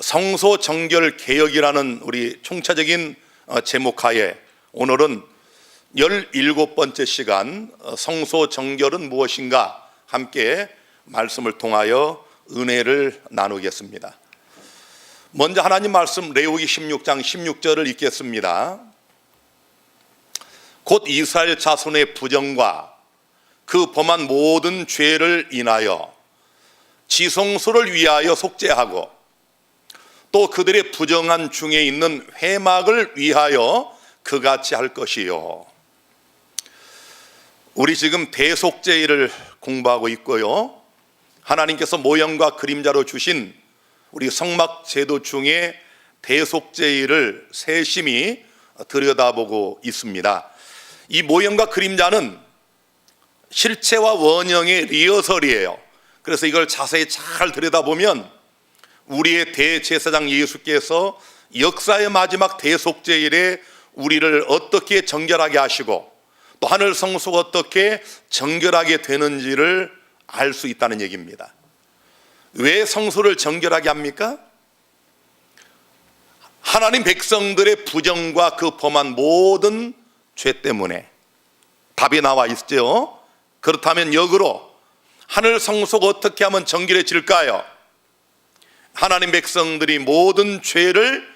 성소 정결 개혁이라는 우리 총체적인 제목하에 오늘은 17번째 시간 성소 정결은 무엇인가 함께 말씀을 통하여 은혜를 나누겠습니다. 먼저 하나님 말씀 레위기 16장 16절을 읽겠습니다. 곧 이스라엘 자손의 부정과 그 범한 모든 죄를 인하여 지성소를 위하여 속죄하고 또 그들의 부정한 중에 있는 회막을 위하여 그같이 할 것이요. 우리 지금 대속죄일을 공부하고 있고요, 하나님께서 모형과 그림자로 주신 우리 성막 제도 중에 대속죄일을 세심히 들여다보고 있습니다. 이 모형과 그림자는 실체와 원형의 리허설이에요. 그래서 이걸 자세히 잘 들여다보면 우리의 대제사장 예수께서 역사의 마지막 대속죄일에 우리를 어떻게 정결하게 하시고 또 하늘 성소가 어떻게 정결하게 되는지를 알 수 있다는 얘기입니다. 왜 성소를 정결하게 합니까? 하나님 백성들의 부정과 그 범한 모든 죄 때문에. 답이 나와 있죠. 그렇다면 역으로 하늘 성소가 어떻게 하면 정결해질까요? 하나님 백성들이 모든 죄를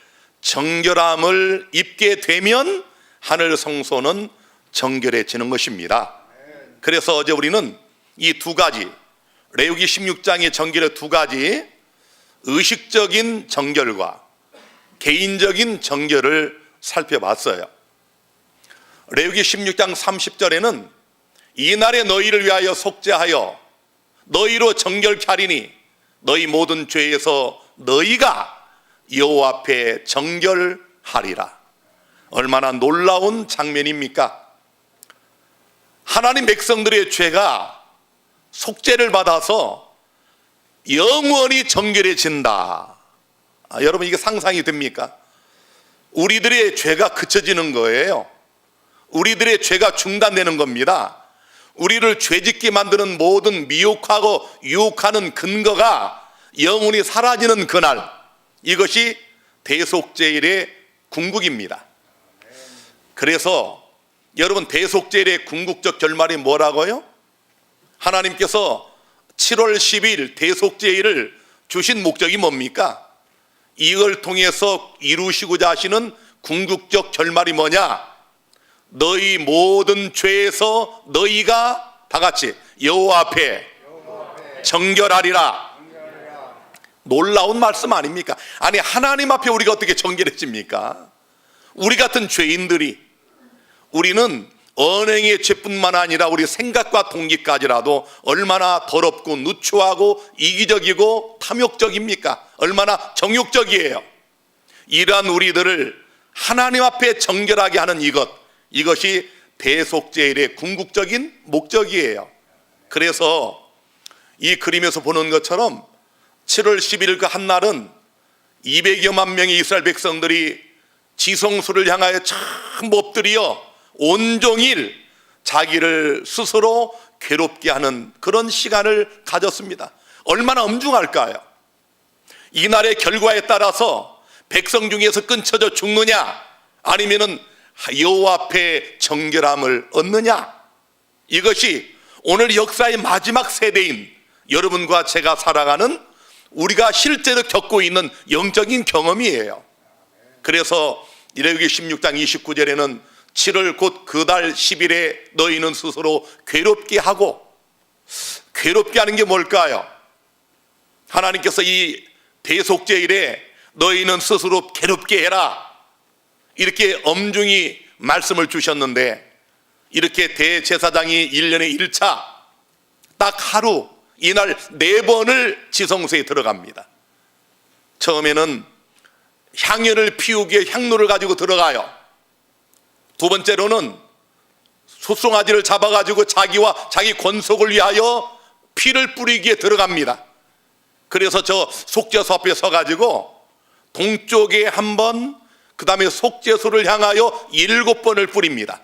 정결함을 입게 되면 하늘 성소는 정결해지는 것입니다. 그래서 어제 우리는 이 두 가지, 레위기 16장의 정결의 두 가지, 의식적인 정결과 개인적인 정결을 살펴봤어요. 레위기 16장 30절에는 이날에 너희를 위하여 속죄하여 너희로 정결케 하리니 너희 모든 죄에서 너희가 여호와 앞에 정결하리라. 얼마나 놀라운 장면입니까? 하나님 백성들의 죄가 속죄를 받아서 영원히 정결해진다. 여러분, 이게 상상이 됩니까? 우리들의 죄가 그쳐지는 거예요. 우리들의 죄가 중단되는 겁니다. 우리를 죄짓게 만드는 모든 미혹하고 유혹하는 근거가 영원히 사라지는 그날, 이것이 대속죄일의 궁극입니다. 그래서 여러분, 대속죄일의 궁극적 결말이 뭐라고요? 하나님께서 7월 10일 대속죄일을 주신 목적이 뭡니까? 이걸 통해서 이루시고자 하시는 궁극적 결말이 뭐냐? 너희 모든 죄에서 너희가 다 같이 여호와 앞에 정결하리라. 놀라운 말씀 아닙니까? 아니, 하나님 앞에 우리가 어떻게 정결해집니까? 우리 같은 죄인들이, 우리는 언행의 죄뿐만 아니라 우리 생각과 동기까지라도 얼마나 더럽고 누추하고 이기적이고 탐욕적입니까? 얼마나 정욕적이에요. 이러한 우리들을 하나님 앞에 정결하게 하는 이것이 대속죄일의 궁극적인 목적이에요. 그래서 이 그림에서 보는 것처럼 7월 11일 그 한날은 200여만 명의 이스라엘 백성들이 지성소를 향하여 전부 엎드려 온종일 자기를 스스로 괴롭게 하는 그런 시간을 가졌습니다. 얼마나 엄중할까요? 이날의 결과에 따라서 백성 중에서 끊쳐져 죽느냐, 아니면은 여호와 앞에 정결함을 얻느냐, 이것이 오늘 역사의 마지막 세대인 여러분과 제가 살아가는, 우리가 실제로 겪고 있는 영적인 경험이에요. 그래서 레위기 16장 29절에는 7월 곧 그 달 10일에 너희는 스스로 괴롭게 하고, 괴롭게 하는 게 뭘까요? 하나님께서 이 대속죄일에 너희는 스스로 괴롭게 해라, 이렇게 엄중히 말씀을 주셨는데, 이렇게 대제사장이 1년에 1차 딱 하루, 이날 4번을 지성소에 들어갑니다. 처음에는 향연을 피우기에 향로를 가지고 들어가요. 두 번째로는 숫송아지를 잡아가지고 자기와 자기 권속을 위하여 피를 뿌리기에 들어갑니다. 그래서 저 속죄소 앞에 서가지고 동쪽에 한 번, 그 다음에 속죄소를 향하여 7번을 뿌립니다.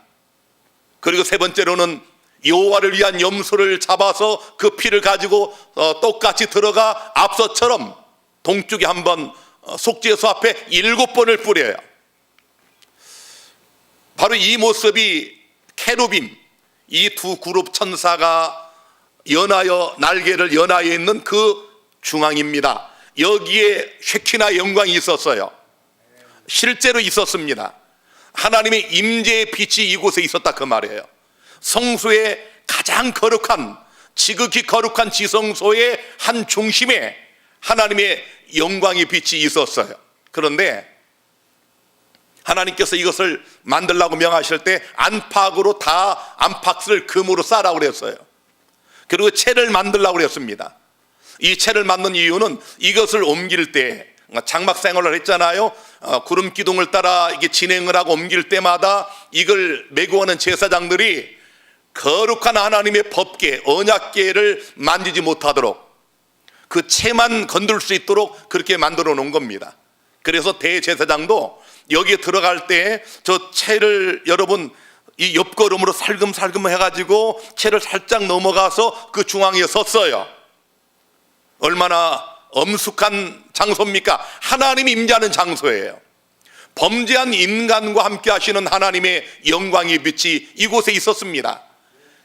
그리고 세 번째로는 여호와를 위한 염소를 잡아서 그 피를 가지고 똑같이 들어가 앞서처럼 동쪽에 한번 속죄소 앞에 7번을 뿌려요. 바로 이 모습이 케루빔, 이 두 그룹 천사가 연하여 날개를 연하여 있는 그 중앙입니다. 여기에 쉐키나 영광이 있었어요. 실제로 있었습니다. 하나님의 임재의 빛이 이곳에 있었다 그 말이에요. 성소의 가장 거룩한, 지극히 거룩한 지성소의 한 중심에 하나님의 영광의 빛이 있었어요. 그런데 하나님께서 이것을 만들라고 명하실 때 안팎으로 다 안팎을 금으로 싸라고 그랬어요. 그리고 채를 만들라고 그랬습니다. 이 채를 만든 이유는 이것을 옮길 때 장막 생활을 했잖아요. 구름 기둥을 따라 이게 진행을 하고 옮길 때마다 이걸 메고 오는 제사장들이 거룩한 하나님의 법궤, 언약궤를 만지지 못하도록 그 채만 건들 수 있도록 그렇게 만들어 놓은 겁니다. 그래서 대제사장도 여기에 들어갈 때 저 채를 여러분 이 옆걸음으로 살금살금 해가지고 채를 살짝 넘어가서 그 중앙에 섰어요. 얼마나 엄숙한 장소입니까? 하나님이 임재하는 장소예요. 범죄한 인간과 함께 하시는 하나님의 영광의 빛이 이곳에 있었습니다.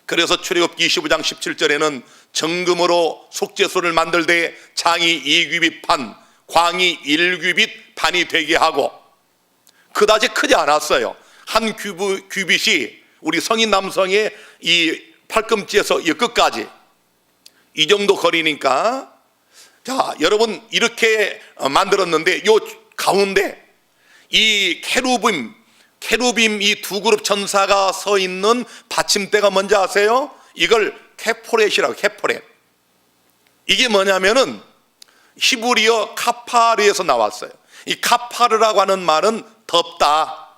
그래서 출애굽기 25장 17절에는 정금으로 속죄소를 만들 때 장이 2규빗 판, 광이 1규빗 판이 되게 하고 그다지 크지 않았어요. 한 규빗이 우리 성인 남성의 이 팔꿈치에서 이 끝까지 이 정도 거리니까, 자 여러분 이렇게 만들었는데 요 가운데 이 케루빔 이 두 그룹 천사가 서 있는 받침대가 뭔지 아세요? 이걸 케포렛이라고. 케포렛, 이게 뭐냐면은 히브리어 카파르에서 나왔어요. 이 카파르라고 하는 말은 덮다,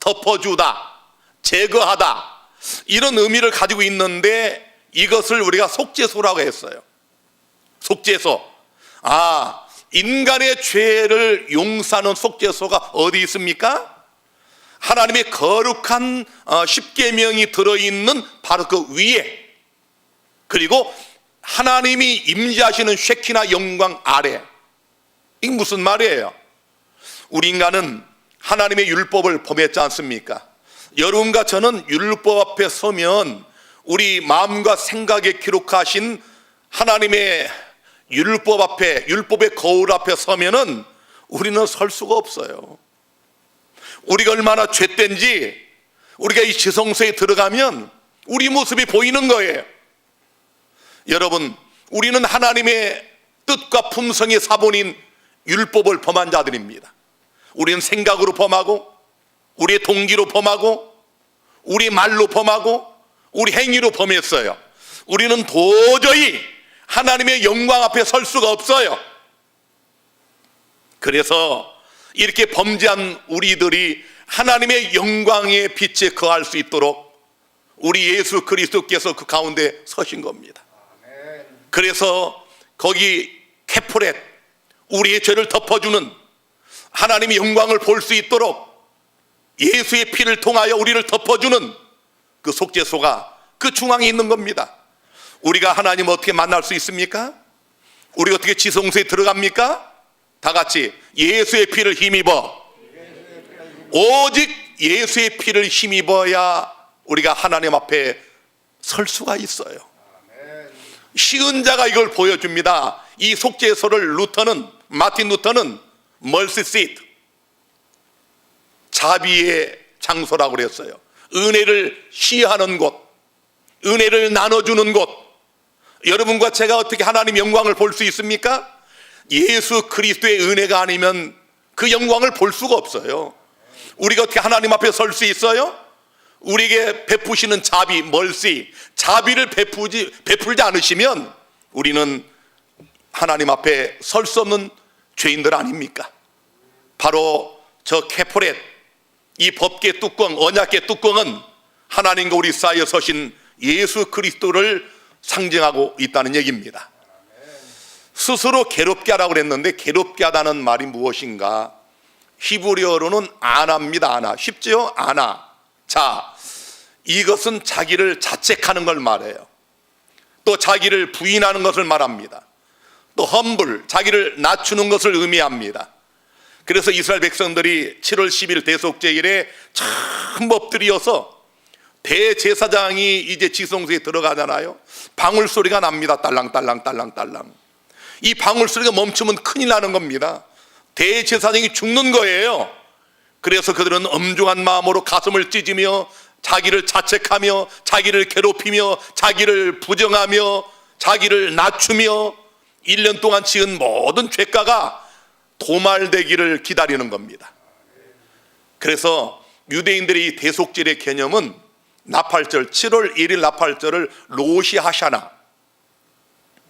덮어주다, 제거하다, 이런 의미를 가지고 있는데 이것을 우리가 속죄소라고 했어요. 속죄소. 인간의 죄를 용서하는 속죄소가 어디 있습니까? 하나님의 거룩한 십계명이 들어있는 바로 그 위에, 그리고 하나님이 임재하시는 쉐키나 영광 아래. 이게 무슨 말이에요? 우리 인간은 하나님의 율법을 범했지 않습니까? 여러분과 저는 율법 앞에 서면, 우리 마음과 생각에 기록하신 하나님의 율법 앞에, 율법의 거울 앞에 서면은 우리는 설 수가 없어요. 우리가 얼마나 죄된지 우리가 이 지성소에 들어가면 우리 모습이 보이는 거예요. 여러분, 우리는 하나님의 뜻과 품성의 사본인 율법을 범한 자들입니다. 우리는 생각으로 범하고, 우리의 동기로 범하고, 우리 말로 범하고, 우리 행위로 범했어요. 우리는 도저히 하나님의 영광 앞에 설 수가 없어요. 그래서 이렇게 범죄한 우리들이 하나님의 영광의 빛에 거할 수 있도록 우리 예수 그리스도께서 그 가운데 서신 겁니다. 그래서 거기 케포렛, 우리의 죄를 덮어주는 하나님의 영광을 볼 수 있도록 예수의 피를 통하여 우리를 덮어주는 그 속죄소가 그 중앙에 있는 겁니다. 우리가 하나님 어떻게 만날 수 있습니까? 우리가 어떻게 지성소에 들어갑니까? 다 같이 예수의 피를 힘입어. 오직 예수의 피를 힘입어야 우리가 하나님 앞에 설 수가 있어요. 쉬운 자가 이걸 보여줍니다. 이 속죄소를 마틴 루터는 멀시 시트, 자비의 장소라고 그랬어요. 은혜를 시하는 곳, 은혜를 나눠주는 곳. 여러분과 제가 어떻게 하나님 영광을 볼 수 있습니까? 예수 그리스도의 은혜가 아니면 그 영광을 볼 수가 없어요. 우리가 어떻게 하나님 앞에 설 수 있어요? 우리에게 베푸시는 자비, 멀시, 자비를 베풀지 않으시면 우리는 하나님 앞에 설 수 없는 죄인들 아닙니까? 바로 저 케포렛, 이 법궤 뚜껑, 언약궤 뚜껑은 하나님과 우리 사이에 서신 예수 그리스도를 상징하고 있다는 얘기입니다. 스스로 괴롭게 하라고 그랬는데 괴롭게 하다는 말이 무엇인가? 히브리어로는 아나입니다. 아나. 쉽죠? 아나. 자, 이것은 자기를 자책하는 걸 말해요. 또 자기를 부인하는 것을 말합니다. 또 험블, 자기를 낮추는 것을 의미합니다. 그래서 이스라엘 백성들이 7월 10일 대속제일에 참 엎드려서 대제사장이 이제 지성소에 들어가잖아요. 방울 소리가 납니다. 딸랑딸랑 딸랑딸랑. 이 방울 소리가 멈추면 큰일 나는 겁니다. 대제사장이 죽는 거예요. 그래서 그들은 엄중한 마음으로 가슴을 찢으며 자기를 자책하며 자기를 괴롭히며 자기를 부정하며 자기를 낮추며 1년 동안 지은 모든 죄가가 도말되기를 기다리는 겁니다. 그래서 유대인들의 대속절의 개념은 나팔절, 7월 1일 나팔절을 로시 하샤나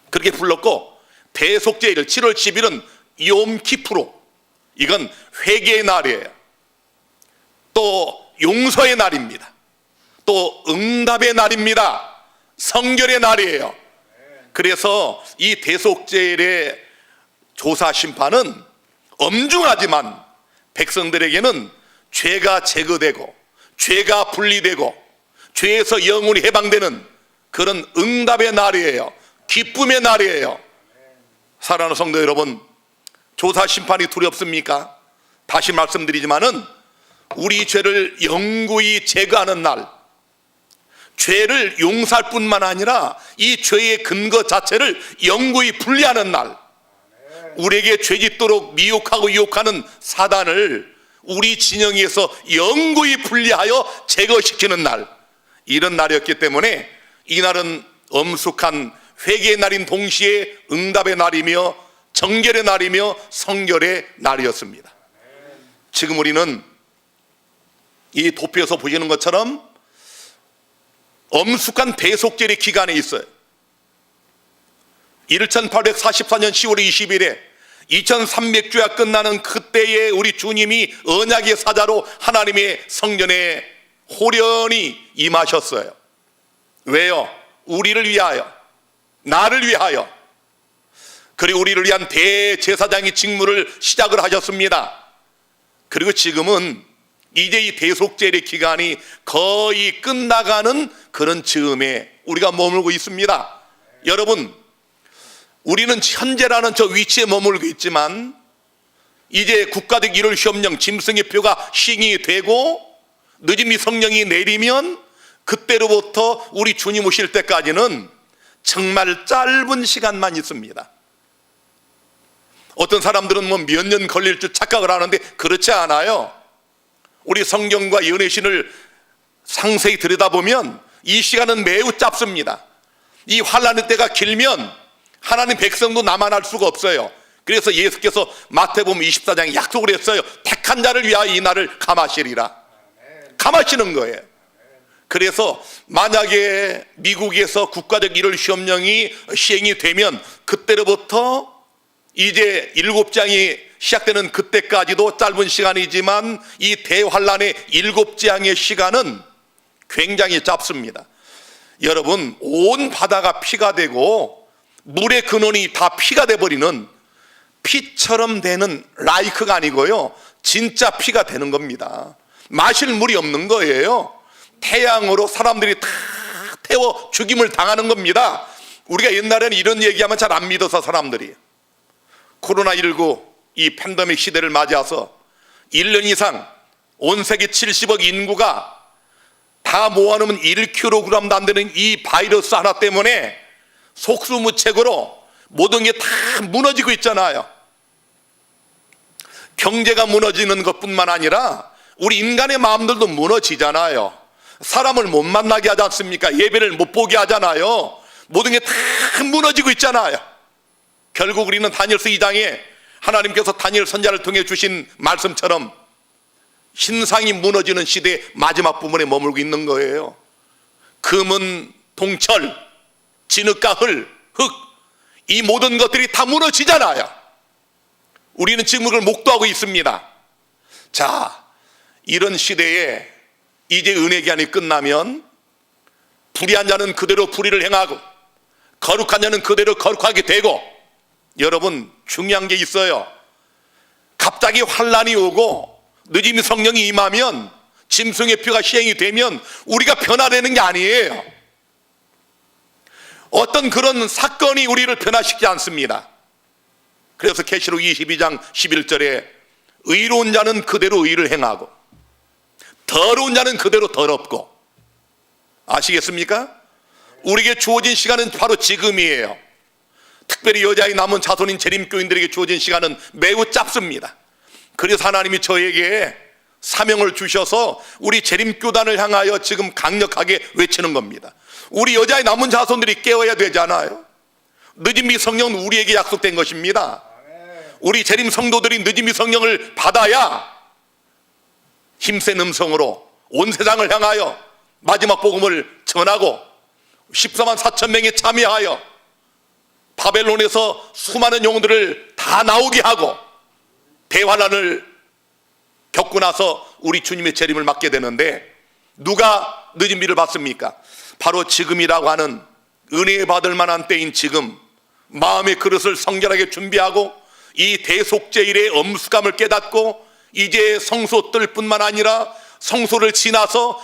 그렇게 불렀고, 대속제일 7월 10일은 욤 키프로, 이건 회개의 날이에요. 또 용서의 날입니다. 또 응답의 날입니다. 성결의 날이에요. 그래서 이 대속제일의 조사 심판은 엄중하지만 백성들에게는 죄가 제거되고 죄가 분리되고 죄에서 영원히 해방되는 그런 응답의 날이에요. 기쁨의 날이에요. 사랑하는 성도 여러분, 조사 심판이 두렵습니까? 다시 말씀드리지만은 우리 죄를 영구히 제거하는 날, 죄를 용서할 뿐만 아니라 이 죄의 근거 자체를 영구히 분리하는 날, 우리에게 죄짓도록 미혹하고 유혹하는 사단을 우리 진영에서 영구히 분리하여 제거시키는 날, 이런 날이었기 때문에 이 날은 엄숙한 회개의 날인 동시에 응답의 날이며 정결의 날이며 성결의 날이었습니다. 지금 우리는 이 도표에서 보시는 것처럼 엄숙한 대속절의 기간에 있어요. 1844년 10월 20일에 2300주야 끝나는 그때에 우리 주님이 언약의 사자로 하나님의 성전에 호련히 임하셨어요. 왜요? 우리를 위하여, 나를 위하여. 그리고 우리를 위한 대제사장의 직무를 시작을 하셨습니다. 그리고 지금은 이제 이 대속제의 기간이 거의 끝나가는 그런 즈음에 우리가 머물고 있습니다. 여러분, 우리는 현재라는 저 위치에 머물고 있지만 이제 국가적 1월 시험령 짐승의 표가 시행이 되고 늦음이 성령이 내리면 그때로부터 우리 주님 오실 때까지는 정말 짧은 시간만 있습니다. 어떤 사람들은 뭐 몇 년 걸릴 줄 착각을 하는데 그렇지 않아요. 우리 성경과 연회신을 상세히 들여다보면 이 시간은 매우 짧습니다. 이 환난의 때가 길면 하나님 백성도 남아날 수가 없어요. 그래서 예수께서 마태복음 24장에 약속을 했어요. 택한 자를 위하여 이 날을 감하시리라. 감하시는 거예요. 그래서 만약에 미국에서 국가적 1월 시험령이 시행이 되면 그때로부터 이제 7장이 시작되는 그때까지도 짧은 시간이지만 이 대환란의 7장의 시간은 굉장히 짧습니다. 여러분, 온 바다가 피가 되고 물의 근원이 다 피가 돼버리는, 피처럼 되는 라이크가 아니고요, 진짜 피가 되는 겁니다. 마실 물이 없는 거예요. 태양으로 사람들이 다 태워 죽임을 당하는 겁니다. 우리가 옛날에는 이런 얘기하면 잘 안 믿어서 사람들이 코로나19 이 팬데믹 시대를 맞이해서 1년 이상 온 세계 70억 인구가 다 모아놓으면 1kg도 안 되는 이 바이러스 하나 때문에 속수무책으로 모든 게 다 무너지고 있잖아요. 경제가 무너지는 것뿐만 아니라 우리 인간의 마음들도 무너지잖아요. 사람을 못 만나게 하지 않습니까? 예배를 못 보게 하잖아요. 모든 게 다 무너지고 있잖아요. 결국 우리는 다니엘서 2장에 하나님께서 다니엘 선지자를 통해 주신 말씀처럼 신상이 무너지는 시대의 마지막 부분에 머물고 있는 거예요. 금은 동철, 진흙과 흙, 이 모든 것들이 다 무너지잖아요. 우리는 지금 그걸 목도하고 있습니다. 자, 이런 시대에 이제 은혜 기한이 끝나면 불의한 자는 그대로 불의를 행하고 거룩한 자는 그대로 거룩하게 되고, 여러분 중요한 게 있어요. 갑자기 환란이 오고 늦음이 성령이 임하면, 짐승의 표가 시행이 되면 우리가 변화되는 게 아니에요. 어떤 그런 사건이 우리를 변화시키지 않습니다. 그래서 계시록 22장 11절에 의로운 자는 그대로 의를 행하고 더러운 자는 그대로 더럽고. 아시겠습니까? 우리에게 주어진 시간은 바로 지금이에요. 특별히 여자의 남은 자손인 재림교인들에게 주어진 시간은 매우 짧습니다. 그래서 하나님이 저에게 사명을 주셔서 우리 재림교단을 향하여 지금 강력하게 외치는 겁니다. 우리 여자의 남은 자손들이 깨어야 되잖아요. 늦은미 성령은 우리에게 약속된 것입니다. 우리 재림 성도들이 늦은미 성령을 받아야 힘센 음성으로 온 세상을 향하여 마지막 복음을 전하고 14만 4천 명이 참여하여 바벨론에서 수많은 영혼들을 다 나오게 하고 대환란을 겪고 나서 우리 주님의 재림을 맞게 되는데, 누가 늦은비를 받습니까? 바로 지금이라고 하는 은혜 받을 만한 때인 지금, 마음의 그릇을 성결하게 준비하고 이 대속죄일의 엄숙함을 깨닫고 이제 성소뜰 뿐만 아니라 성소를 지나서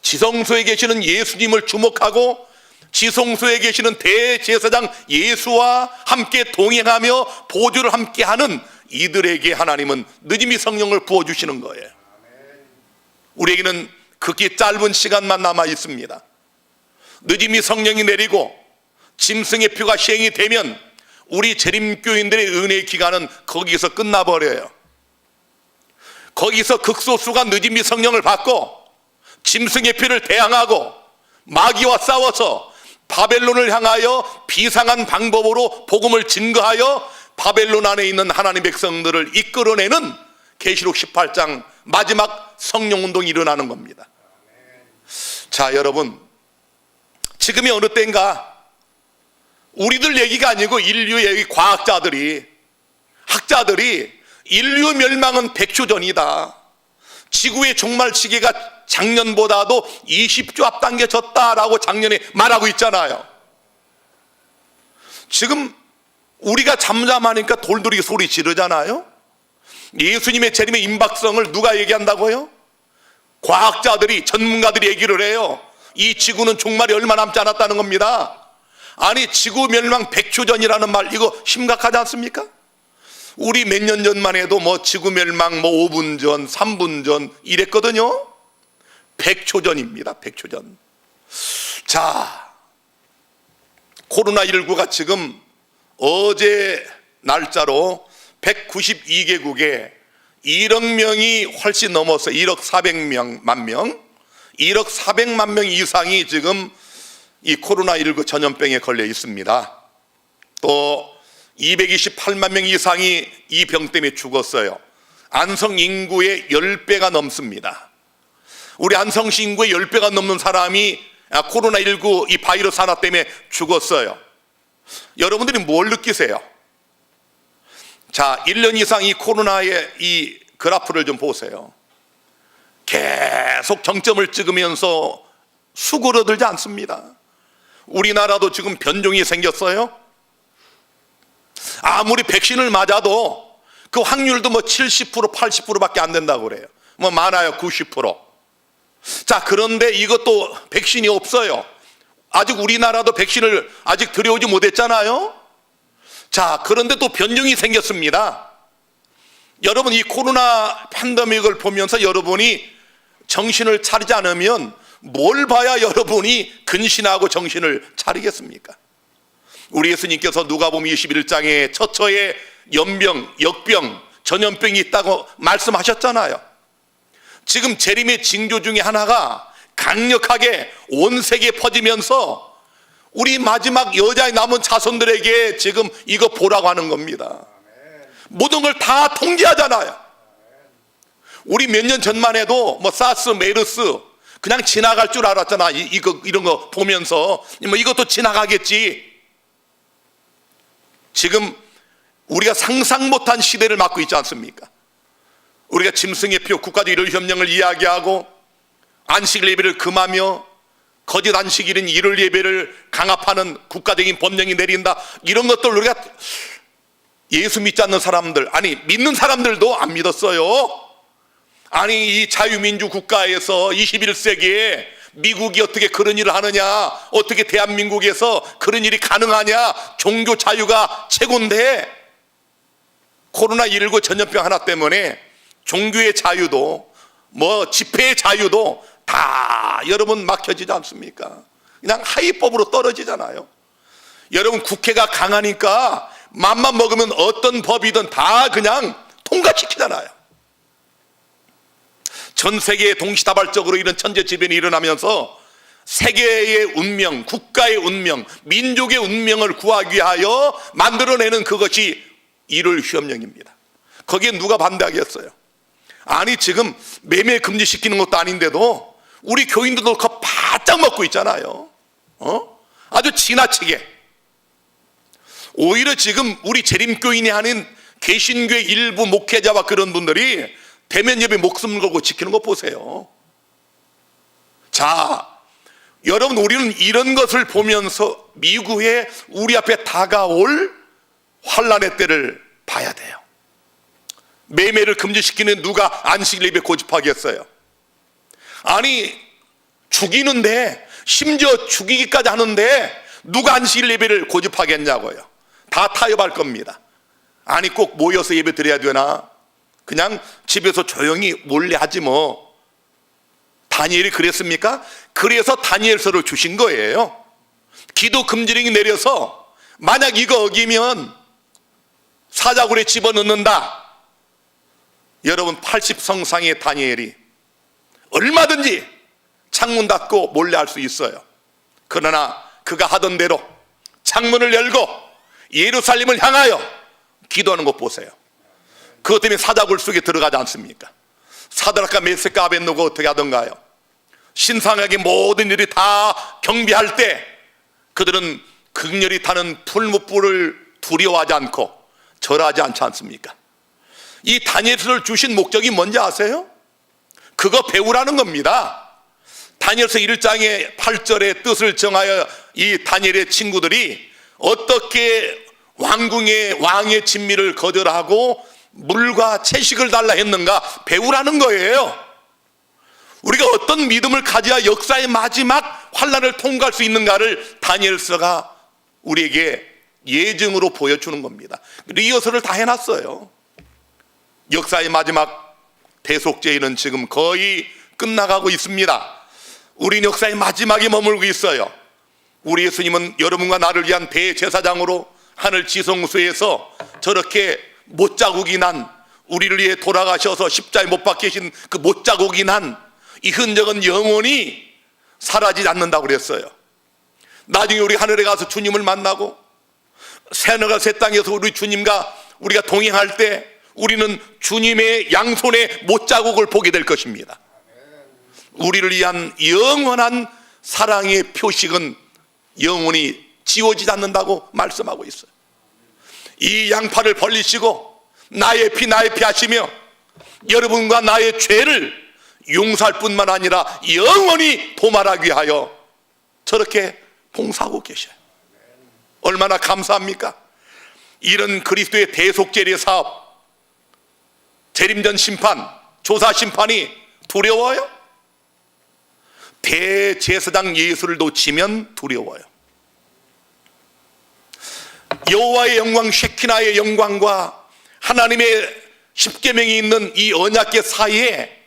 지성소에 계시는 예수님을 주목하고 지성소에 계시는 대제사장 예수와 함께 동행하며 보조를 함께하는 이들에게 하나님은 늦음이 성령을 부어주시는 거예요. 우리에게는 극히 짧은 시간만 남아 있습니다. 늦음이 성령이 내리고 짐승의 표가 시행이 되면 우리 재림교인들의 은혜의 기간은 거기서 끝나버려요. 거기서 극소수가 늦음이 성령을 받고 짐승의 표를 대항하고 마귀와 싸워서 바벨론을 향하여 비상한 방법으로 복음을 증거하여 바벨론 안에 있는 하나님 백성들을 이끌어내는 계시록 18장 마지막 성령운동이 일어나는 겁니다. 자, 여러분, 지금이 어느 때인가 우리들 얘기가 아니고 인류의 과학자들이, 학자들이 인류 멸망은 100초 전이다, 지구의 종말 시기가 작년보다도 20조 앞당겨졌다라고 작년에 말하고 있잖아요. 지금 우리가 잠잠하니까 돌돌이 소리 지르잖아요. 예수님의 재림의 임박성을 누가 얘기한다고요? 과학자들이, 전문가들이 얘기를 해요. 이 지구는 종말이 얼마 남지 않았다는 겁니다. 아니, 지구 멸망 100초 전이라는 말, 이거 심각하지 않습니까? 우리 몇 년 전만 해도 뭐 지구 멸망 5분 전, 3분 전 이랬거든요. 100초 전입니다. 100초 전. 자, 코로나19가 지금 어제 날짜로 192개국에 1억 명이 훨씬 넘어서 1억 400만 명, 1억 400만 명 이상이 지금 이 코로나19 전염병에 걸려 있습니다. 또 228만 명 이상이 이 병 때문에 죽었어요. 안성 인구의 10배가 넘습니다. 우리 안성시 인구의 10배가 넘는 사람이 코로나19 이 바이러스 하나 때문에 죽었어요. 여러분들이 뭘 느끼세요? 자, 1년 이상 이 코로나의 이 그래프를 좀 보세요. 계속 정점을 찍으면서 수그러들지 않습니다. 우리나라도 지금 변종이 생겼어요. 아무리 백신을 맞아도 그 확률도 뭐 70%, 80%밖에 안 된다고 그래요. 뭐 많아요 90%. 자, 그런데 이것도 백신이 없어요. 아직 우리나라도 백신을 아직 들여오지 못했잖아요. 자, 그런데 또 변종이 생겼습니다. 여러분, 이 코로나 팬데믹을 보면서 여러분이 정신을 차리지 않으면 뭘 봐야 여러분이 근신하고 정신을 차리겠습니까? 우리 예수님께서 누가복음 21장에 처처에 연병, 역병, 전염병이 있다고 말씀하셨잖아요. 지금 재림의 징조 중에 하나가 강력하게 온 세계에 퍼지면서 우리 마지막 여자의 남은 자손들에게 지금 이거 보라고 하는 겁니다. 모든 걸 다 통제하잖아요. 우리 몇 년 전만 해도 뭐 사스, 메르스 그냥 지나갈 줄 알았잖아. 이런 거 보면서 뭐 이것도 지나가겠지. 지금 우리가 상상 못한 시대를 맞고 있지 않습니까? 우리가 짐승의 표, 국가적 일월 협령을 이야기하고 안식 예배를 금하며 거짓 안식일인 일월 예배를 강압하는 국가적인 법령이 내린다. 이런 것들 우리가 예수 믿지 않는 사람들, 아니 믿는 사람들도 안 믿었어요. 아니, 이 자유민주 국가에서 21세기에 미국이 어떻게 그런 일을 하느냐, 어떻게 대한민국에서 그런 일이 가능하냐, 종교 자유가 최고인데 코로나19 전염병 하나 때문에 종교의 자유도 집회의 자유도 다 여러분 막혀지지 않습니까? 그냥 하위법으로 떨어지잖아요. 여러분 국회가 강하니까 맘만 먹으면 어떤 법이든 다 그냥 통과시키잖아요. 전 세계에 동시다발적으로 이런 천재지변이 일어나면서 세계의 운명, 국가의 운명, 민족의 운명을 구하기 위하여 만들어내는 그것이 1월 휴업령입니다. 거기에 누가 반대하겠어요? 아니 지금 매매 금지시키는 것도 아닌데도 우리 교인들도 그거 바짝 먹고 있잖아요. 아주 지나치게. 오히려 지금 우리 재림교인이 하는 개신교의 일부 목회자와 그런 분들이 대면 예배 목숨을 걸고 지키는 거 보세요. 자, 여러분 우리는 이런 것을 보면서 미국에 우리 앞에 다가올 환란의 때를 봐야 돼요. 매매를 금지시키는 누가 안식 예배 고집하겠어요? 아니 죽이는데, 심지어 죽이기까지 하는데 누가 안식 예배를 고집하겠냐고요. 다 타협할 겁니다. 아니 꼭 모여서 예배 드려야 되나? 그냥 집에서 조용히 몰래 하지 뭐. 다니엘이 그랬습니까? 그래서 다니엘서를 주신 거예요. 기도 금지령이 내려서 만약 이거 어기면 사자굴에 집어넣는다. 여러분 80성상의 다니엘이 얼마든지 창문 닫고 몰래 할 수 있어요. 그러나 그가 하던 대로 창문을 열고 예루살렘을 향하여 기도하는 것 보세요. 그것 때문에 사자굴 속에 들어가지 않습니까? 사드락과 메섹과 아벳노가 어떻게 하던가요? 신성하게 모든 일이 다 경비할 때 그들은 극렬히 타는 풀무불을 두려워하지 않고 절하지 않지 않습니까? 이 다니엘서를 주신 목적이 뭔지 아세요? 그거 배우라는 겁니다. 다니엘서 1장의 8절의 뜻을 정하여 이 다니엘의 친구들이 어떻게 왕의 진미를 거절하고 물과 채식을 달라 했는가 배우라는 거예요. 우리가 어떤 믿음을 가져야 역사의 마지막 환란을 통과할 수 있는가를 다니엘서가 우리에게 예증으로 보여주는 겁니다. 리허설을 다 해놨어요. 역사의 마지막 대속죄일은 지금 거의 끝나가고 있습니다. 우리는 역사의 마지막에 머물고 있어요. 우리 예수님은 여러분과 나를 위한 대제사장으로 하늘 지성소에서 저렇게 못자국이 난, 우리를 위해 돌아가셔서 십자가에 못 박히신 그 못자국이 난 이 흔적은 영원히 사라지지 않는다고 그랬어요. 나중에 우리 하늘에 가서 주님을 만나고 새하늘과 새 땅에서 우리 주님과 우리가 동행할 때 우리는 주님의 양손에 못자국을 보게 될 것입니다. 우리를 위한 영원한 사랑의 표식은 영원히 지워지지 않는다고 말씀하고 있어요. 이 양팔을 벌리시고 나의 피 하시며 여러분과 나의 죄를 용서할 뿐만 아니라 영원히 도말하기 위하여 저렇게 봉사하고 계셔요. 얼마나 감사합니까? 이런 그리스도의 대속죄의 사업, 재림전 심판, 조사 심판이 두려워요? 대제사장 예수를 놓치면 두려워요. 여호와의 영광, 쉐키나의 영광과 하나님의 십계명이 있는 이 언약궤 사이에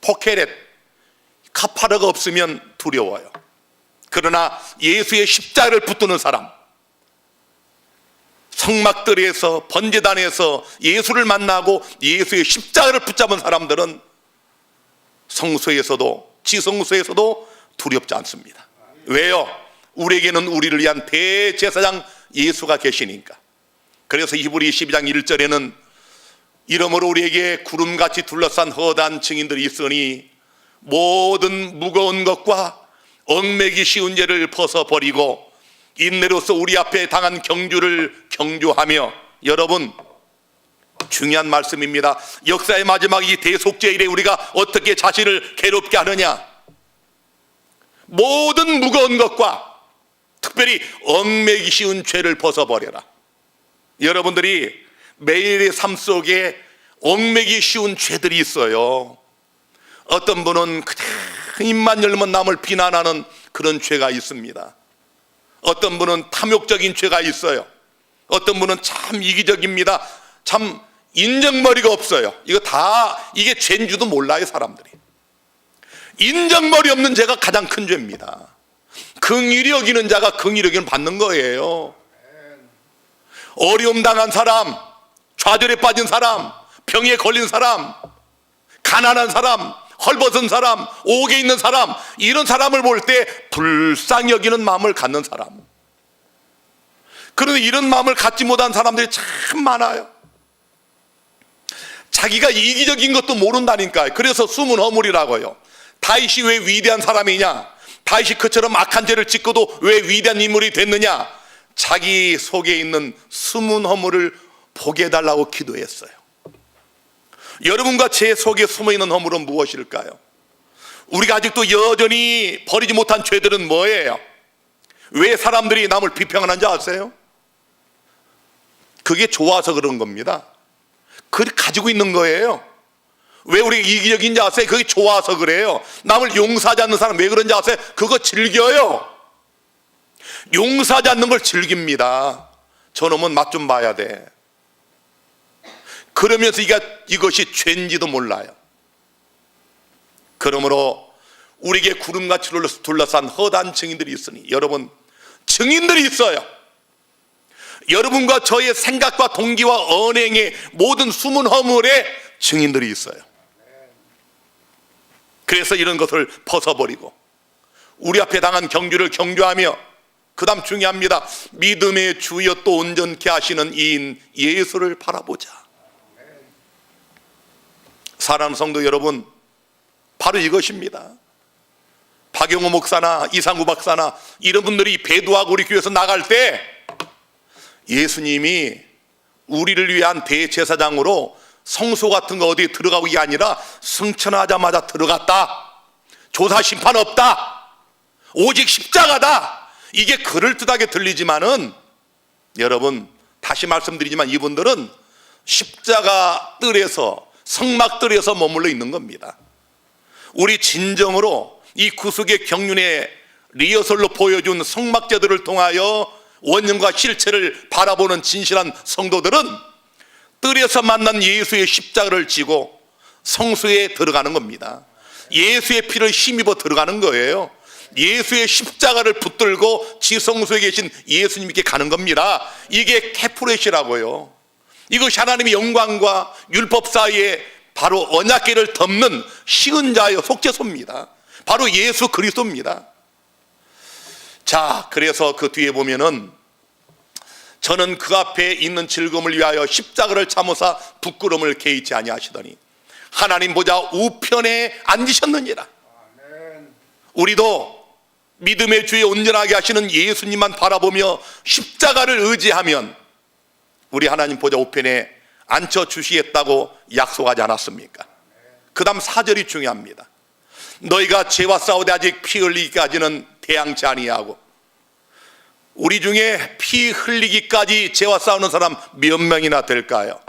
포케렛, 카파르가 없으면 두려워요. 그러나 예수의 십자가를 붙드는 사람, 성막들에서 번제단에서 예수를 만나고 예수의 십자가를 붙잡은 사람들은 성소에서도 지성소에서도 두렵지 않습니다. 왜요? 우리에게는 우리를 위한 대제사장 예수가 계시니까. 그래서 히브리 12장 1절에는 이러므로 우리에게 구름같이 둘러싼 허다한 증인들이 있으니 모든 무거운 것과 얽매기 쉬운 죄를 벗어버리고 인내로서 우리 앞에 당한 경주를 경주하며. 여러분 중요한 말씀입니다. 역사의 마지막 이 대속죄일에 우리가 어떻게 자신을 괴롭게 하느냐? 모든 무거운 것과 특별히 얽매기 쉬운 죄를 벗어버려라. 여러분들이 매일의 삶 속에 얽매기 쉬운 죄들이 있어요. 어떤 분은 그냥 입만 열면 남을 비난하는 그런 죄가 있습니다. 어떤 분은 탐욕적인 죄가 있어요. 어떤 분은 참 이기적입니다. 참 인정머리가 없어요. 이게 죄인 줄도 몰라요, 사람들이. 인정머리 없는 죄가 가장 큰 죄입니다. 긍휼히 여기는 자가 긍휼히 여기는 받는 거예요. 어려움 당한 사람, 좌절에 빠진 사람, 병에 걸린 사람, 가난한 사람, 헐벗은 사람, 옥에 있는 사람, 이런 사람을 볼 때 불쌍히 여기는 마음을 갖는 사람. 그런데 이런 마음을 갖지 못한 사람들이 참 많아요. 자기가 이기적인 것도 모른다니까요. 그래서 숨은 허물이라고요. 다윗이 왜 위대한 사람이냐? 다윗이 그처럼 악한 죄를 짓고도 왜 위대한 인물이 됐느냐? 자기 속에 있는 숨은 허물을 보게 해달라고 기도했어요. 여러분과 제 속에 숨어있는 허물은 무엇일까요? 우리가 아직도 여전히 버리지 못한 죄들은 뭐예요? 왜 사람들이 남을 비평하는지 아세요? 그게 좋아서 그런 겁니다. 그걸 가지고 있는 거예요. 왜 우리가 이기적인지 아세요? 그게 좋아서 그래요. 남을 용서하지 않는 사람 왜 그런지 아세요? 그거 즐겨요. 용서하지 않는 걸 즐깁니다. 저놈은 맛 좀 봐야 돼. 그러면서 이것이 죄인지도 몰라요. 그러므로 우리에게 구름같이 둘러싼 허다한 증인들이 있으니, 여러분, 증인들이 있어요. 여러분과 저의 생각과 동기와 언행의 모든 숨은 허물에 증인들이 있어요. 그래서 이런 것을 벗어버리고 우리 앞에 당한 경주를 경주하며, 그 다음 중요합니다. 믿음의 주여 또 온전케 하시는 이인 예수를 바라보자. 사랑하는 성도 여러분, 바로 이것입니다. 박용호 목사나 이상구 박사나 이런 분들이 배도하고 우리 교회에서 나갈 때 예수님이 우리를 위한 대제사장으로 성소 같은 거 어디에 들어가고 게 아니라 승천하자마자 들어갔다. 조사 심판 없다. 오직 십자가다. 이게 그럴듯하게 들리지만은, 여러분, 다시 말씀드리지만 이분들은 십자가 뜰에서, 성막 뜰에서 머물러 있는 겁니다. 우리 진정으로 이 구속의 경륜의 리허설로 보여준 성막제도를 통하여 원념과 실체를 바라보는 진실한 성도들은 뜰에서 만난 예수의 십자가를 지고 성소에 들어가는 겁니다. 예수의 피를 힘입어 들어가는 거예요. 예수의 십자가를 붙들고 지성소에 계신 예수님께 가는 겁니다. 이게 케프렛이라고요. 이것이 하나님의 영광과 율법 사이에 바로 언약궤를 덮는 시은자요 속죄소입니다. 바로 예수 그리스도입니다. 자, 그래서 그 뒤에 보면은 저는 그 앞에 있는 즐거움을 위하여 십자가를 참으사 부끄러움을 개의치 아니하시더니 하나님 보좌 우편에 앉으셨느니라. 우리도 믿음의 주에 온전하게 하시는 예수님만 바라보며 십자가를 의지하면 우리 하나님 보좌 우편에 앉혀주시겠다고 약속하지 않았습니까? 그 다음 4절이 중요합니다. 너희가 죄와 싸우되 아직 피 흘리기까지는 대항치 아니하고. 우리 중에 피 흘리기까지 죄와 싸우는 사람 몇 명이나 될까요?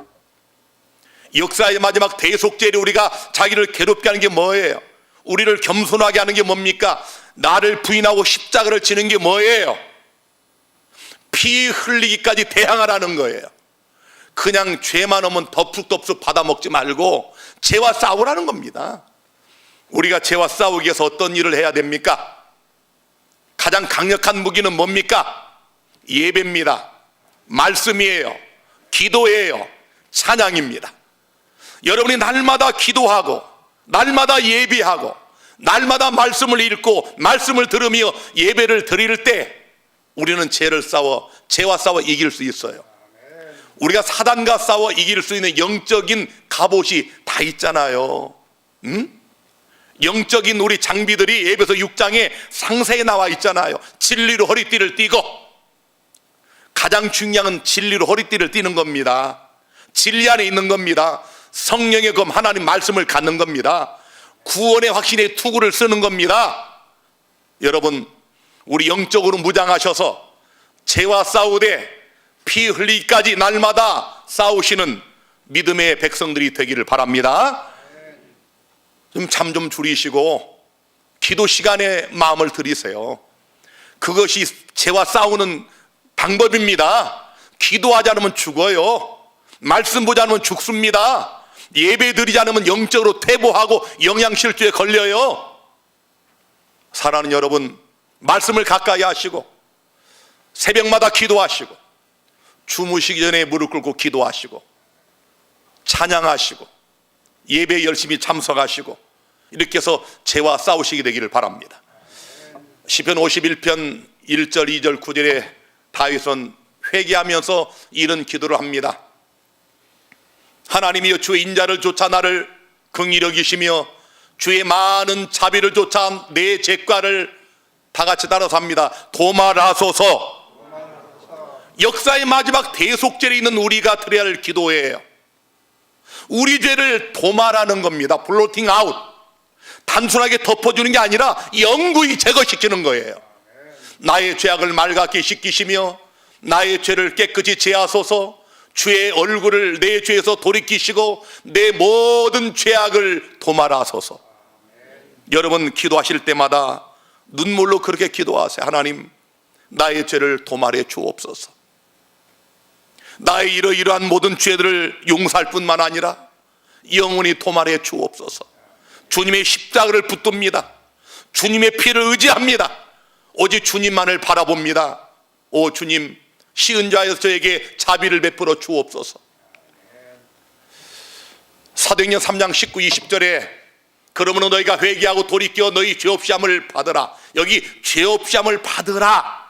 역사의 마지막 대속죄를 우리가 자기를 괴롭게 하는 게 뭐예요? 우리를 겸손하게 하는 게 뭡니까? 나를 부인하고 십자가를 지는 게 뭐예요? 피 흘리기까지 대항하라는 거예요. 그냥 죄만 오면 덥죽덥죽 받아먹지 말고 죄와 싸우라는 겁니다. 우리가 죄와 싸우기 위해서 어떤 일을 해야 됩니까? 가장 강력한 무기는 뭡니까? 예배입니다. 말씀이에요. 기도예요. 찬양입니다. 여러분이 날마다 기도하고 날마다 예배하고 날마다 말씀을 읽고 말씀을 들으며 예배를 드릴 때 우리는 죄와 싸워 이길 수 있어요. 우리가 사단과 싸워 이길 수 있는 영적인 갑옷이 다 있잖아요. 영적인 우리 장비들이 에베소 6장에 상세히 나와 있잖아요. 진리로 허리띠를 띠고, 가장 중요한 건 진리로 허리띠를 띠는 겁니다. 진리 안에 있는 겁니다. 성령의 검 하나님 말씀을 갖는 겁니다. 구원의 확신의 투구를 쓰는 겁니다. 여러분, 우리 영적으로 무장하셔서 죄와 싸우되 피 흘리기까지 날마다 싸우시는 믿음의 백성들이 되기를 바랍니다. 좀 잠 좀 줄이시고 기도 시간에 마음을 들이세요. 그것이 죄와 싸우는 방법입니다. 기도하지 않으면 죽어요. 말씀 보지 않으면 죽습니다. 예배 드리지 않으면 영적으로 퇴보하고 영양실조에 걸려요. 사랑하는 여러분, 말씀을 가까이 하시고 새벽마다 기도하시고 주무시기 전에 무릎 꿇고 기도하시고 찬양하시고 예배에 열심히 참석하시고 이렇게 해서 죄와 싸우시게 되기를 바랍니다. 시편 51편 1절 2절 9절에 다윗은 회개하면서 이런 기도를 합니다. 하나님이여, 주의 인자를 좇아 나를 긍휼히 여기시며 주의 많은 자비를 좇아 내 죄과를 다 같이 따라서 합니다. 도말하소서. 역사의 마지막 대속죄에 있는 우리가 드려야 할 기도예요. 우리 죄를 도말하는 겁니다. 블로팅 아웃. 단순하게 덮어주는 게 아니라 영구히 제거시키는 거예요. 나의 죄악을 맑게 씻기시며 나의 죄를 깨끗이 제하소서. 주의 얼굴을 내 죄에서 돌이키시고 내 모든 죄악을 도말하소서. 여러분 기도하실 때마다 눈물로 그렇게 기도하세요. 하나님, 나의 죄를 도말해 주옵소서. 나의 이러이러한 모든 죄들을 용서할 뿐만 아니라 영원히 도말해 주옵소서. 주님의 십자가를 붙듭니다. 주님의 피를 의지합니다. 오직 주님만을 바라봅니다. 오 주님, 시은 자여서 저에게 자비를 베풀어 주옵소서. 사도행전 3장 19, 20절에 그러므로 너희가 회개하고 돌이켜 너희 죄옵시함을 받으라. 여기 죄옵시함을 받으라,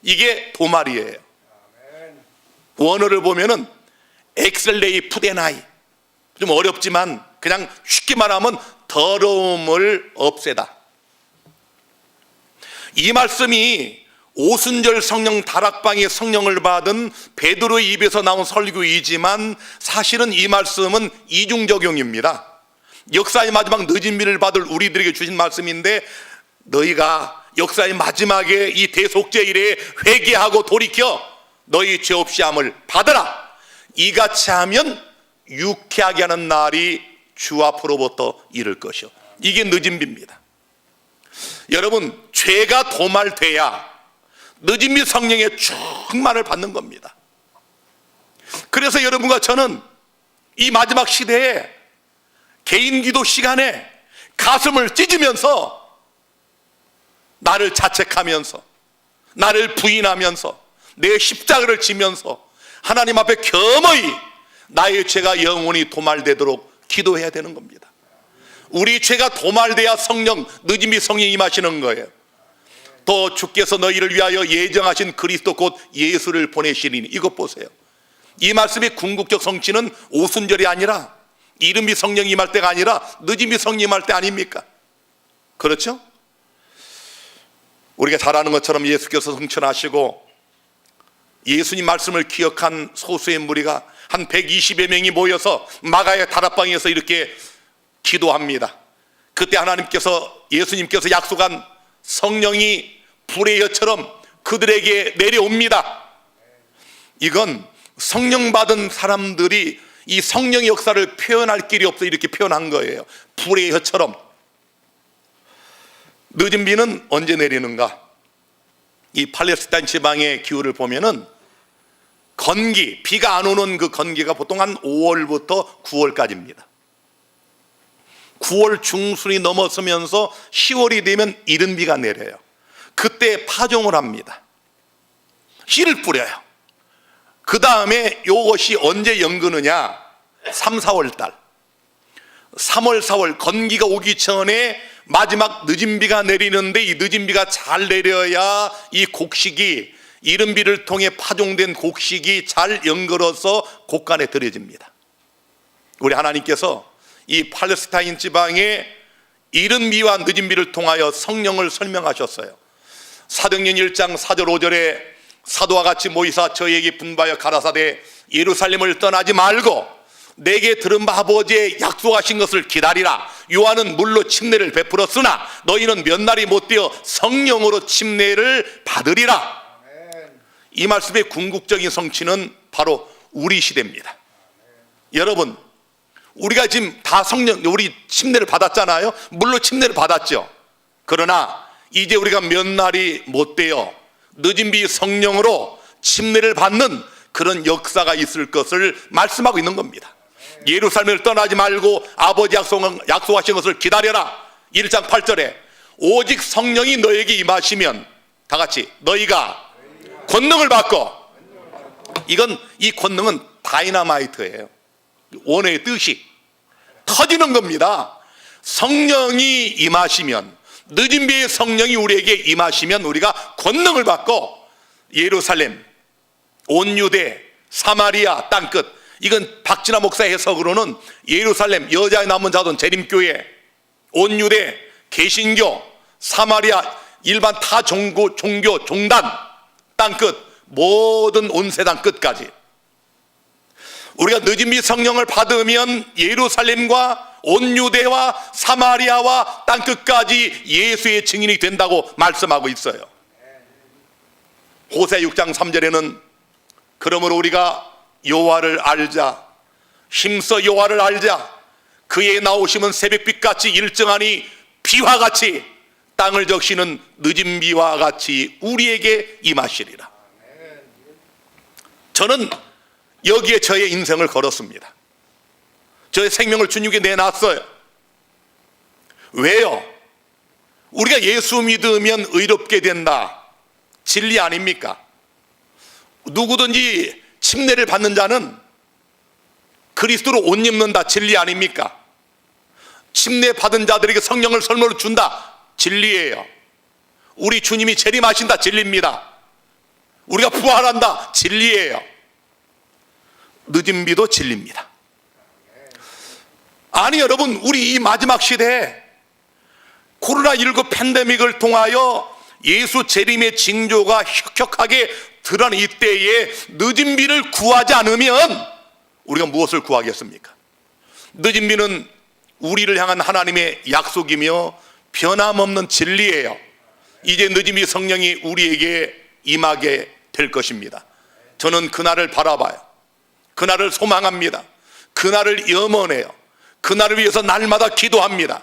이게 도말이에요. 원어를 보면은 엑셀레이 푸데나이, 좀 어렵지만 그냥 쉽게 말하면 더러움을 없애다. 이 말씀이 오순절 성령 다락방의 성령을 받은 베드로의 입에서 나온 설교이지만 사실은 이 말씀은 이중적용입니다. 역사의 마지막 늦은 비를 받을 우리들에게 주신 말씀인데, 너희가 역사의 마지막에 이 대속죄 일에 회개하고 돌이켜 너희 죄 없이 함을 받으라. 이같이 하면 유쾌하게 하는 날이 주 앞으로부터 이를 것이요. 이게 늦은 비입니다. 여러분, 죄가 도말돼야 늦은 비 성령의 충만을 받는 겁니다. 그래서 여러분과 저는 이 마지막 시대에 개인 기도 시간에 가슴을 찢으면서 나를 자책하면서 나를 부인하면서 내 십자가를 지면서 하나님 앞에 겸허히 나의 죄가 영원히 도말되도록 기도해야 되는 겁니다. 우리 죄가 도말돼야 성령, 늦음이 성령이 임하시는 거예요. 또 주께서 너희를 위하여 예정하신 그리스도 곧 예수를 보내시리니, 이것 보세요. 이 말씀의 궁극적 성취는 오순절이 아니라 이름이 성령이 임할 때가 아니라 늦음이 성령이 임할 때 아닙니까? 그렇죠? 우리가 잘 아는 것처럼 예수께서 승천하시고 예수님 말씀을 기억한 소수의 무리가 한 120여 명이 모여서 마가의 다락방에서 이렇게 기도합니다. 그때 하나님께서, 예수님께서 약속한 성령이 불의 여처럼 그들에게 내려옵니다. 이건 성령 받은 사람들이 이 성령의 역사를 표현할 길이 없어 이렇게 표현한 거예요. 불의 여처럼. 늦은 비는 언제 내리는가? 이 팔레스타인 지방의 기후를 보면은 건기, 비가 안 오는 그 건기가 보통 한 5월부터 9월까지입니다. 9월 중순이 넘어서면서 10월이 되면 이른 비가 내려요. 그때 파종을 합니다. 씨를 뿌려요. 그 다음에 이것이 언제 연그느냐? 3, 4월 달. 3월, 4월 건기가 오기 전에 마지막 늦은 비가 내리는데, 이 늦은 비가 잘 내려야 이 곡식이, 이른 비를 통해 파종된 곡식이 잘 연걸어서 곡간에 들여집니다. 우리 하나님께서 이 팔레스타인 지방의 이른 비와 늦은 비를 통하여 성령을 설명하셨어요. 사도행전 1장 4절 5절에 사도와 같이 모이사 저희에게 분바여 가라사대 예루살렘을 떠나지 말고 내게 들은 바 아버지의 약속하신 것을 기다리라. 요한은 물로 침례를 베풀었으나 너희는 몇 날이 못되어 성령으로 침례를 받으리라. 이 말씀의 궁극적인 성취는 바로 우리 시대입니다. 여러분, 우리가 지금 다 성령, 우리 침례를 받았잖아요. 물로 침례를 받았죠. 그러나 이제 우리가 몇 날이 못되어 늦은 비 성령으로 침례를 받는 그런 역사가 있을 것을 말씀하고 있는 겁니다. 예루살렘을 떠나지 말고 아버지 약속하신 것을 기다려라. 1장 8절에 오직 성령이 너에게 임하시면, 다 같이, 너희가 권능을 받고, 이 권능은 다이너마이트예요. 원의 뜻이 터지는 겁니다. 성령이 임하시면, 늦은 비의 성령이 우리에게 임하시면 우리가 권능을 받고 예루살렘, 온 유대, 사마리아 땅끝, 이건 박진아 목사 해석으로는 예루살렘, 여자의 남은 자손 재림교회, 온 유대, 개신교, 사마리아, 일반 타 종교 종단 땅끝, 모든 온 세상 끝까지 우리가 늦은 비 성령을 받으면 예루살렘과 온 유대와 사마리아와 땅끝까지 예수의 증인이 된다고 말씀하고 있어요. 호세 6장 3절에는 그러므로 우리가 여호와를 알자, 힘써 여호와를 알자. 그의 나오심은 새벽빛같이 일정하니 비와같이 땅을 적시는 늦은 비와 같이 우리에게 임하시리라. 저는 여기에 저의 인생을 걸었습니다. 저의 생명을 주님께 내놨어요. 왜요? 우리가 예수 믿으면 의롭게 된다, 진리 아닙니까? 누구든지 침례를 받는 자는 그리스도로 옷 입는다, 진리 아닙니까? 침례 받은 자들에게 성령을 선물로 준다, 진리예요. 우리 주님이 재림하신다, 진리입니다. 우리가 부활한다, 진리예요. 늦은 비도 진리입니다. 아니 여러분, 우리 이 마지막 시대에 코로나19 팬데믹을 통하여 예수 재림의 징조가 혁혁하게 드러난 이때에 늦은 비를 구하지 않으면 우리가 무엇을 구하겠습니까? 늦은 비는 우리를 향한 하나님의 약속이며 변함없는 진리예요. 이제 늦은 비 성령이 우리에게 임하게 될 것입니다. 저는 그날을 바라봐요. 그날을 소망합니다. 그날을 염원해요. 그날을 위해서 날마다 기도합니다.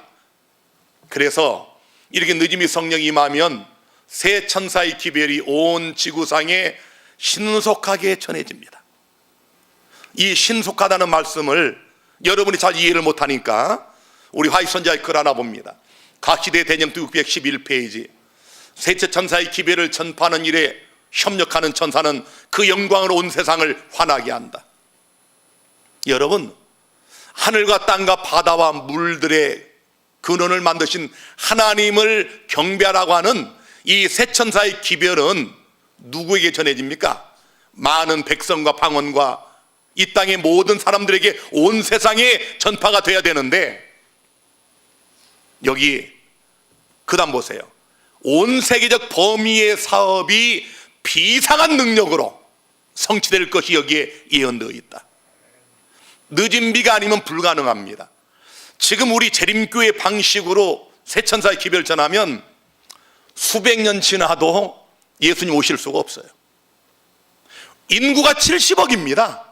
그래서 이렇게 늦은 비 성령이 임하면 새 천사의 기별이 온 지구상에 신속하게 전해집니다. 이 신속하다는 말씀을 여러분이 잘 이해를 못하니까 우리 화이선자의 글 하나 봅니다. 각시대 대정도 611페이지. 셋째 천사의 기별을 전파하는 일에 협력하는 천사는 그 영광으로 온 세상을 환하게 한다. 여러분, 하늘과 땅과 바다와 물들의 근원을 만드신 하나님을 경배하라고 하는 이 새 천사의 기별은 누구에게 전해집니까? 많은 백성과 방언과 이 땅의 모든 사람들에게, 온 세상에 전파가 돼야 되는데, 여기 그 다음 보세요. 온 세계적 범위의 사업이 비상한 능력으로 성취될 것이 여기에 예언되어 있다. 늦은 비가 아니면 불가능합니다. 지금 우리 재림교회 방식으로 새 천사의 기별 전하면 수백 년 지나도 예수님 오실 수가 없어요. 인구가 70억입니다.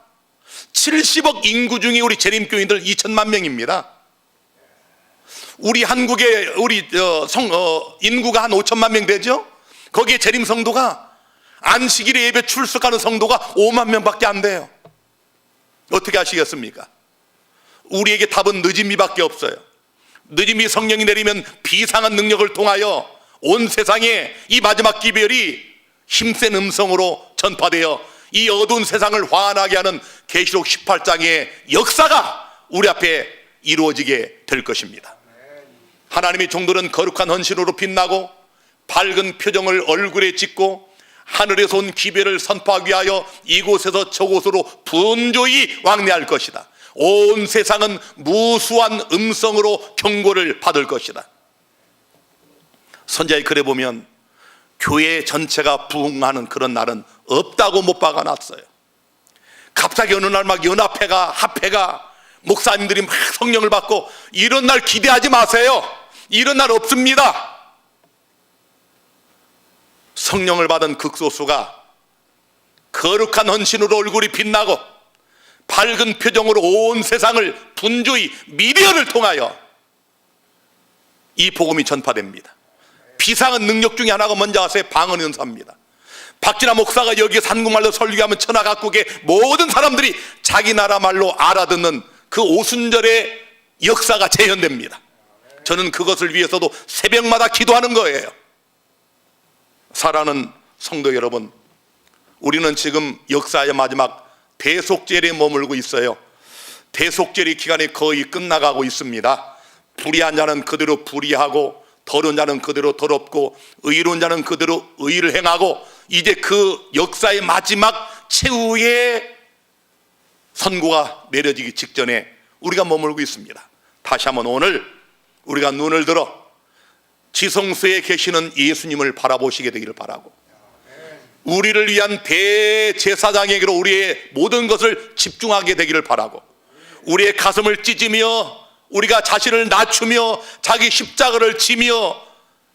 70억 인구 중에 우리 재림교인들 2천만 명입니다. 우리 한국의 인구가 한 5천만 명 되죠? 거기에 재림 성도가 안식일에 예배 출석하는 성도가 5만 명밖에 안 돼요. 어떻게 하시겠습니까? 우리에게 답은 늦은 비밖에 없어요. 늦은 비 성령이 내리면 비상한 능력을 통하여 온 세상에 이 마지막 기별이 힘센 음성으로 전파되어 이 어두운 세상을 환하게 하는 계시록 18장의 역사가 우리 앞에 이루어지게 될 것입니다. 하나님의 종들은 거룩한 헌신으로 빛나고 밝은 표정을 얼굴에 짓고 하늘에서 온 기별을 선포하기 위하여 이곳에서 저곳으로 분조히 왕래할 것이다. 온 세상은 무수한 음성으로 경고를 받을 것이다. 선자의 글에 보면 교회 전체가 부흥하는 그런 날은 없다고 못 박아놨어요. 갑자기 어느 날 막 연합회가, 합회가, 목사님들이 막 성령을 받고, 이런 날 기대하지 마세요. 이런 날 없습니다. 성령을 받은 극소수가 거룩한 헌신으로 얼굴이 빛나고 밝은 표정으로 온 세상을 분주히 미디어를 통하여 이 복음이 전파됩니다. 비상한 능력 중에 하나가 뭔지 아세요? 방언 은사입니다. 박진아 목사가 여기서 한국말로 설교하면 천하각국의 모든 사람들이 자기 나라 말로 알아듣는 그 오순절의 역사가 재현됩니다. 저는 그것을 위해서도 새벽마다 기도하는 거예요. 사랑하는 성도 여러분, 우리는 지금 역사의 마지막 대속절에 머물고 있어요. 대속절의 기간이 거의 끝나가고 있습니다. 불의한 자는 그대로 불의하고, 더러운 자는 그대로 더럽고, 의로운 자는 그대로 의를 행하고, 이제 그 역사의 마지막 최후의 선고가 내려지기 직전에 우리가 머물고 있습니다. 다시 한번 오늘 우리가 눈을 들어 지성소에 계시는 예수님을 바라보시게 되기를 바라고, 우리를 위한 대제사장에게로 우리의 모든 것을 집중하게 되기를 바라고, 우리의 가슴을 찢으며 우리가 자신을 낮추며 자기 십자가를 지며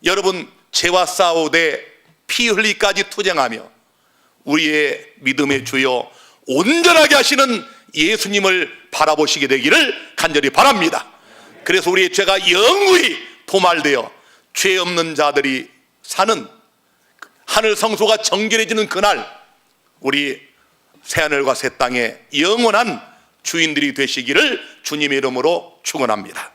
여러분 죄와 싸우되 피 흘리기까지 투쟁하며 우리의 믿음의 주여 온전하게 하시는 예수님을 바라보시게 되기를 간절히 바랍니다. 그래서 우리의 죄가 영원히 도말되어 죄 없는 자들이 사는 하늘 성소가 정결해지는 그날, 우리 새하늘과 새 땅의 영원한 주인들이 되시기를 주님의 이름으로 축원합니다.